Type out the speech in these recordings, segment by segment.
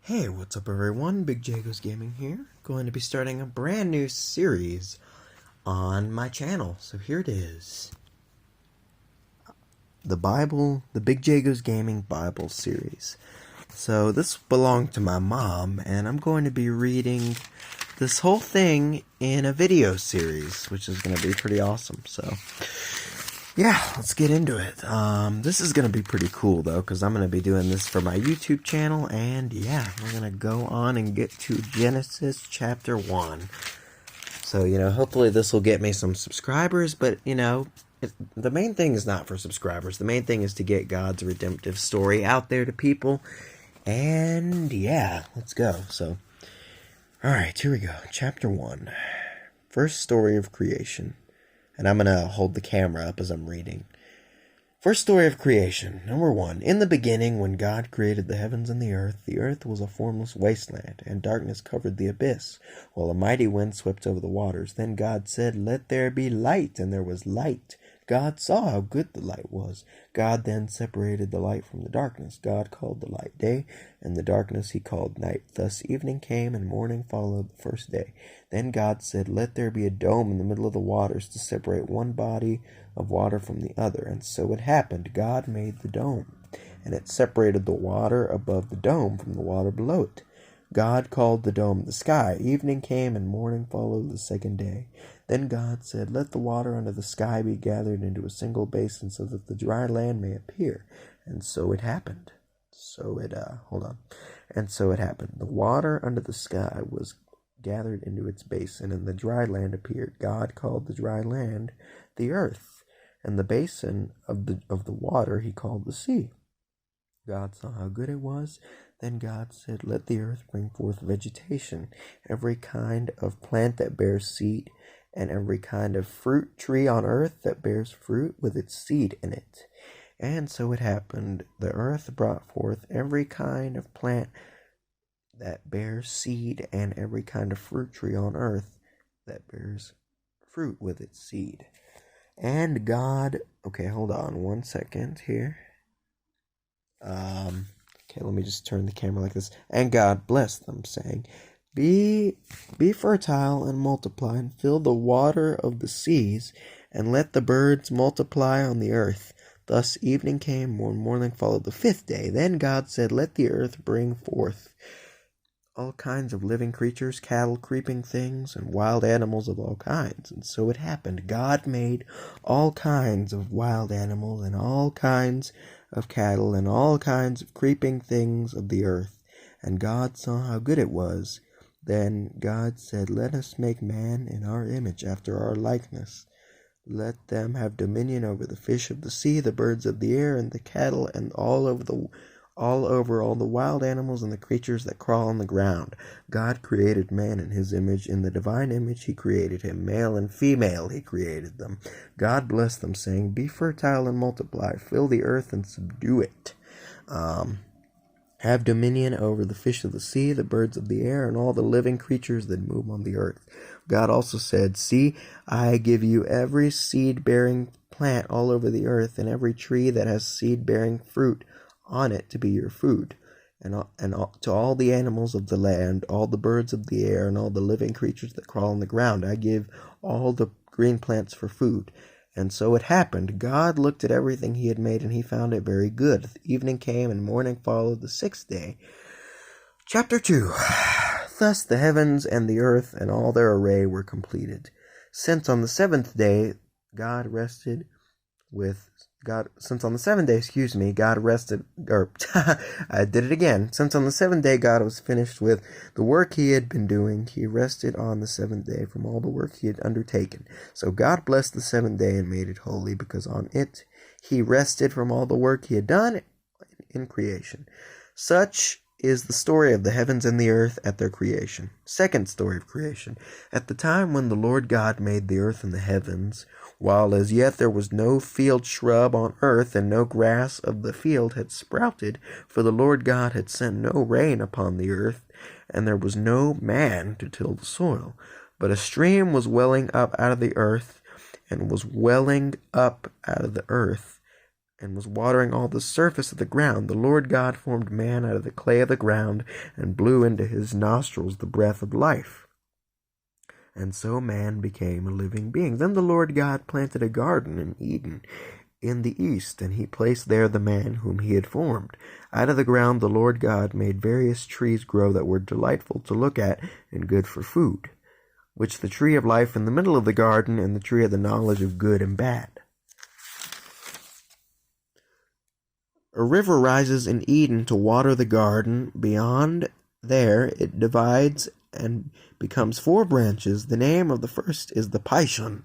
Hey, what's up everyone? Big Jagos Gaming here. Going to be starting a brand new series on my channel. So here it is. The Big Jagos Gaming Bible series. So this belonged to my mom, and I'm going to be reading this whole thing in a video series, which is going to be pretty awesome. So yeah, let's get into it. This is going to be pretty cool, though, because I'm going to be doing this for my YouTube channel, and yeah, we're going to go on and get to Genesis chapter 1. So, hopefully this will get me some subscribers, but, the main thing is not for subscribers. The main thing is to get God's redemptive story out there to people, and yeah, let's go. So, alright, here we go. Chapter 1. First story of creation. And I'm going to hold the camera up as I'm reading. First story of creation. Number 1. In the beginning, when God created the heavens and the earth was a formless wasteland, and darkness covered the abyss, while a mighty wind swept over the waters. Then God said, "Let there be light," and there was light. God saw how good the light was. God then separated the light from the darkness. God called the light day, and the darkness he called night. Thus evening came, and morning followed the first day. Then God said, "Let there be a dome in the middle of the waters to separate one body of water from the other." And so it happened. God made the dome, and it separated the water above the dome from the water below it. God called the dome the sky. Evening came, and morning followed the second day. Then God said, "Let the water under the sky be gathered into a single basin, so that the dry land may appear." And so it happened. And so it happened. The water under the sky was gathered into its basin, and the dry land appeared. God called the dry land the earth, and the basin of the water he called the sea. God saw how good it was. Then God said, "Let the earth bring forth vegetation, every kind of plant that bears seed, and every kind of fruit tree on earth that bears fruit with its seed in it." And so it happened. The earth brought forth every kind of plant that bears seed, and every kind of fruit tree on earth that bears fruit with its seed. And God, okay, hold on one second here. Okay, let me just turn the camera like this. And God blessed them, saying, Be fertile and multiply, and fill the water of the seas, and let the birds multiply on the earth. Thus evening came, and morning followed the fifth day. Then God said, "Let the earth bring forth all kinds of living creatures, cattle, creeping things, and wild animals of all kinds." And so it happened. God made all kinds of wild animals, and all kinds of cattle, and all kinds of creeping things of the earth. And God saw how good it was. Then God said, "Let us make man in our image, after our likeness. Let them have dominion over the fish of the sea, the birds of the air, and the cattle, and all over all the wild animals and the creatures that crawl on the ground." God created man in his image. In the divine image he created him. Male and female he created them. God blessed them, saying, "Be fertile and multiply, fill the earth and subdue it. Have dominion over the fish of the sea, the birds of the air, and all the living creatures that move on the earth." God also said, "See, I give you every seed-bearing plant all over the earth, and every tree that has seed-bearing fruit on it to be your food, and to all the animals of the land, all the birds of the air, and all the living creatures that crawl on the ground. I give all the green plants for food." And so it happened. God looked at everything he had made, and he found it very good. The evening came, and morning followed the sixth day. Chapter 2. Thus the heavens and the earth and all their array were completed. Since on the seventh day God rested, God rested, I did it again. Since on the seventh day God was finished with the work he had been doing, he rested on the seventh day from all the work he had undertaken. So God blessed the seventh day and made it holy, because on it he rested from all the work he had done in creation. Such is the story of the heavens and the earth at their creation. Second story of creation. At the time when the Lord God made the earth and the heavens, while as yet there was no field shrub on earth, and no grass of the field had sprouted, for the Lord God had sent no rain upon the earth, and there was no man to till the soil. But a stream was welling up out of the earth, and was watering all the surface of the ground. The Lord God formed man out of the clay of the ground and blew into his nostrils the breath of life. And so man became a living being. Then the Lord God planted a garden in Eden in the east, and he placed there the man whom he had formed. Out of the ground the Lord God made various trees grow that were delightful to look at and good for food, which the tree of life in the middle of the garden, and the tree of the knowledge of good and bad. A river rises in Eden to water the garden. Beyond there it divides and becomes 4 branches. The name of the first is the Pishon.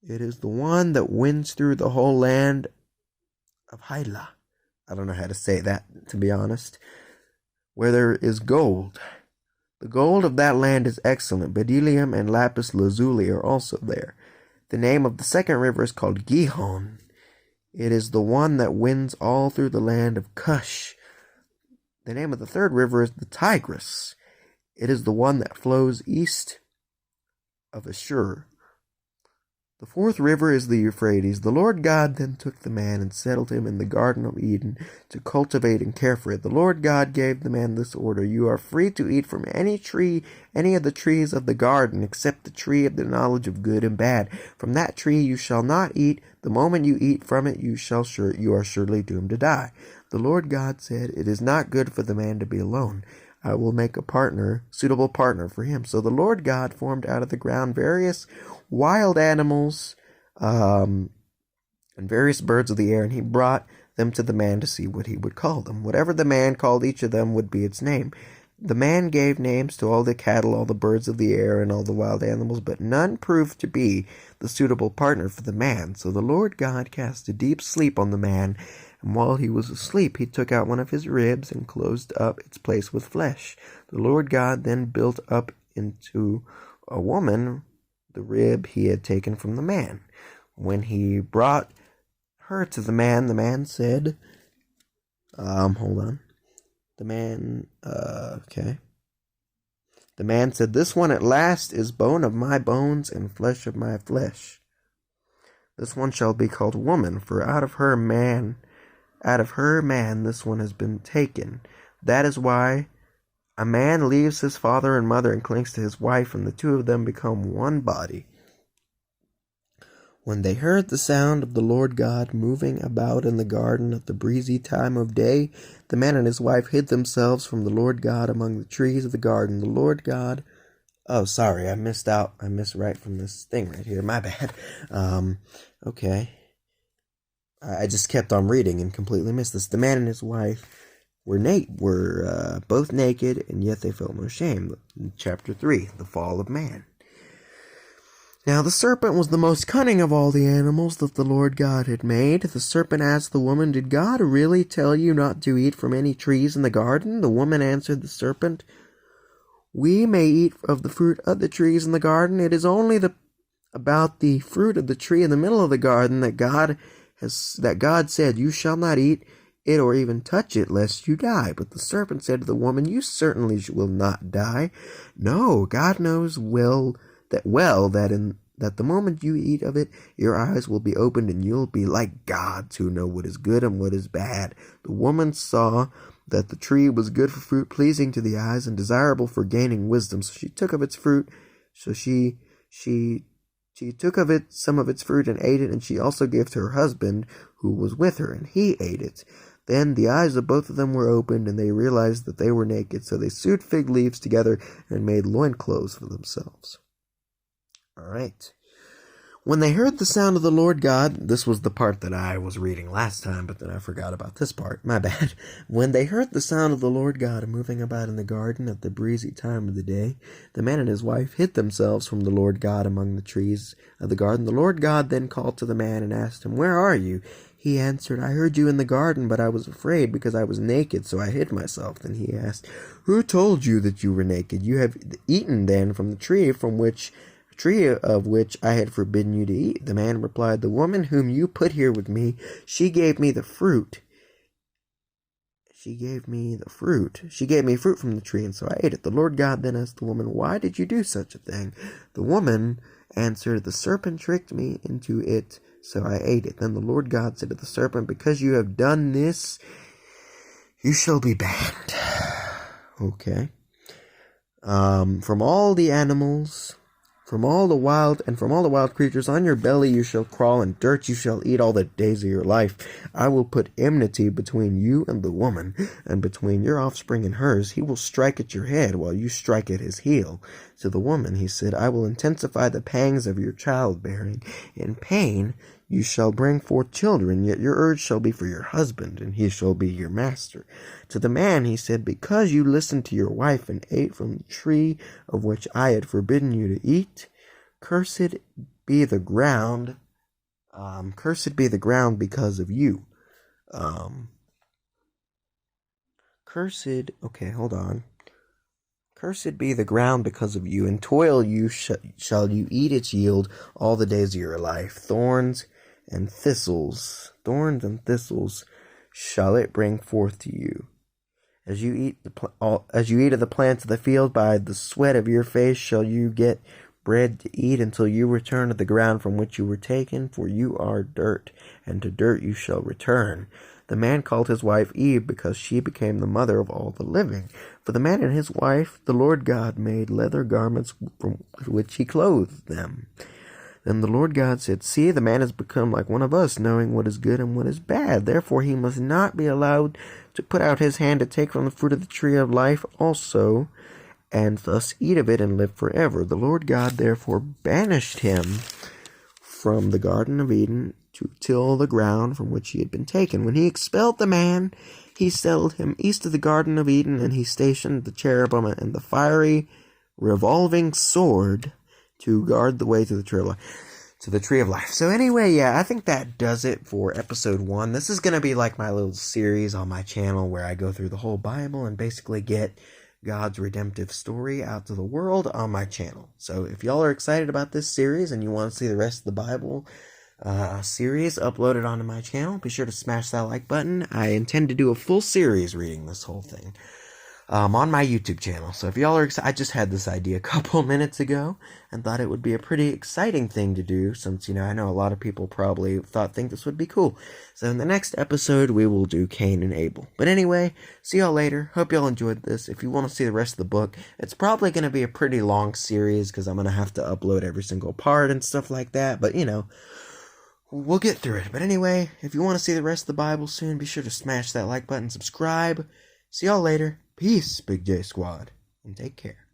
It is the one that winds through the whole land of Haila. I don't know how to say that, to be honest. Where there is gold. The gold of that land is excellent. Bdellium and lapis lazuli are also there. The name of the second river is called Gihon. It is the one that winds all through the land of Cush. The name of the third river is the Tigris. It is the one that flows east of Ashur. The fourth river is the Euphrates. The Lord God then took the man and settled him in the Garden of Eden to cultivate and care for it. The Lord God gave the man this order: you are free to eat from any tree, any of the trees of the garden, except the tree of the knowledge of good and bad. From that tree you shall not eat. The moment you eat from it, you are surely doomed to die. The Lord God said, it is not good for the man to be alone. I will make a suitable partner for him. So the Lord God formed out of the ground various wild animals and various birds of the air, and he brought them to the man to see what he would call them. Whatever the man called each of them would be its name. The man gave names to all the cattle, all the birds of the air, and all the wild animals, but none proved to be the suitable partner for the man. So the Lord God cast a deep sleep on the man, and while he was asleep, he took out one of his ribs and closed up its place with flesh. The Lord God then built up into a woman the rib he had taken from the man. When he brought her to the man said, hold on. The man said, this one at last is bone of my bones and flesh of my flesh. This one shall be called woman, for out of her man this one has been taken. That is why a man leaves his father and mother and clings to his wife, and the two of them become one body. When they heard the sound of the Lord God moving about in the garden at the breezy time of day, the man and his wife hid themselves from the Lord God among the trees of the garden. The Lord God... Oh, sorry, I missed out. I missed right from this thing right here. My bad. Okay. I just kept on reading and completely missed this. The man and his wife were both naked, and yet they felt no shame. Chapter 3, the fall of man. Now the serpent was the most cunning of all the animals that the Lord God had made. The serpent asked the woman, did God really tell you not to eat from any trees in the garden? The woman answered the serpent, we may eat of the fruit of the trees in the garden. It is only about the fruit of the tree in the middle of the garden that God said, you shall not eat it or even touch it, lest you die. But the serpent said to the woman, you certainly will not die. No, God knows that the moment you eat of it, your eyes will be opened, and you'll be like gods who know what is good and what is bad. The woman saw that the tree was good for fruit, pleasing to the eyes, and desirable for gaining wisdom. So she took of its fruit. So she took of it some of its fruit and ate it, and she also gave to her husband who was with her, and he ate it. Then the eyes of both of them were opened, and they realized that they were naked. So they sewed fig leaves together and made loincloths for themselves. All right. When they heard the sound of the Lord God, this was the part that I was reading last time, but then I forgot about this part. My bad. When they heard the sound of the Lord God moving about in the garden at the breezy time of the day, the man and his wife hid themselves from the Lord God among the trees of the garden. The Lord God then called to the man and asked him, where are you? He answered, I heard you in the garden, but I was afraid because I was naked, so I hid myself. Then he asked, who told you that you were naked? You have eaten then from the tree of which I had forbidden you to eat. The man replied, the woman whom you put here with me, she gave me fruit from the tree, and so I ate it. The Lord God then asked the woman, why did you do such a thing? The woman answered, the serpent tricked me into it So I ate it. Then the Lord God said to the serpent, because you have done this, you shall be banned. Okay. From all the animals, from all the wild creatures, on your belly you shall crawl, and dirt you shall eat all the days of your life. I will put enmity between you and the woman, and between your offspring and hers. He will strike at your head, while you strike at his heel. To the woman he said, I will intensify the pangs of your childbearing. In pain you shall bring forth children, yet your urge shall be for your husband, and he shall be your master. To the man he said, because you listened to your wife and ate from the tree of which I had forbidden you to eat, cursed be the ground because of you. Cursed be the ground because of you. In toil you shall you eat its yield all the days of your life. Thorns and thistles shall it bring forth to you. As you eat of the plants of the field, by the sweat of your face shall you get bread to eat until you return to the ground from which you were taken, for you are dirt, and to dirt you shall return. The man called his wife Eve, because she became the mother of all the living. For the man and his wife the Lord God made leather garments from which he clothed them. Then the Lord God said, see, the man has become like one of us, knowing what is good and what is bad. Therefore he must not be allowed to put out his hand to take from the fruit of the tree of life also, and thus eat of it and live forever. The Lord God therefore banished him from the Garden of Eden to till the ground from which he had been taken. When he expelled the man, he settled him east of the Garden of Eden, and he stationed the cherubim and the fiery revolving sword to guard the way to the tree of life. So anyway, yeah, I think that does it for episode 1. This is going to be like my little series on my channel where I go through the whole Bible and basically get God's redemptive story out to the world on my channel. So if y'all are excited about this series and you want to see the rest of the Bible series uploaded onto my channel, be sure to smash that like button. I intend to do a full series reading this whole thing on my YouTube channel. So if y'all are excited, I just had this idea a couple minutes ago and thought it would be a pretty exciting thing to do, since, I know a lot of people probably think this would be cool. So in the next episode, we will do Cain and Abel. But anyway, see y'all later. Hope y'all enjoyed this. If you want to see the rest of the book, it's probably going to be a pretty long series because I'm going to have to upload every single part and stuff like that. But, we'll get through it. But anyway, if you want to see the rest of the Bible soon, be sure to smash that like button, subscribe. See y'all later. Peace, Big J Squad, and take care.